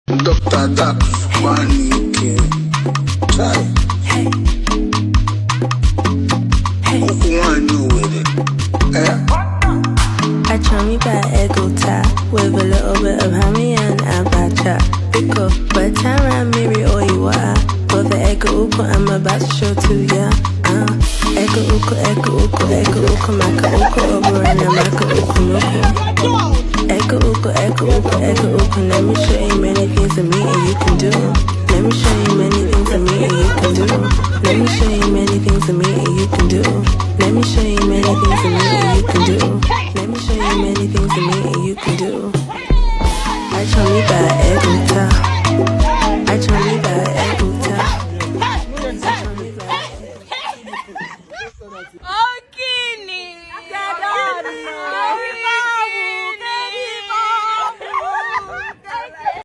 Dr. Dax, Manike, Chai. Ukwu one with it. I try me by Egwu with a little bit of hammy and abacha. Because by the time I marry all you are, for the Egwu I'm about to show to ya. Egwu, maka uku over and a maka uku nuku. Egwu, let me show you many things of me and you can do. Let me show you many things of me and you can do. Let me show you many things of me and you can do. Let me show you many things of me and you can do. Let me show you many things of me and you can do. I told me about Egwu.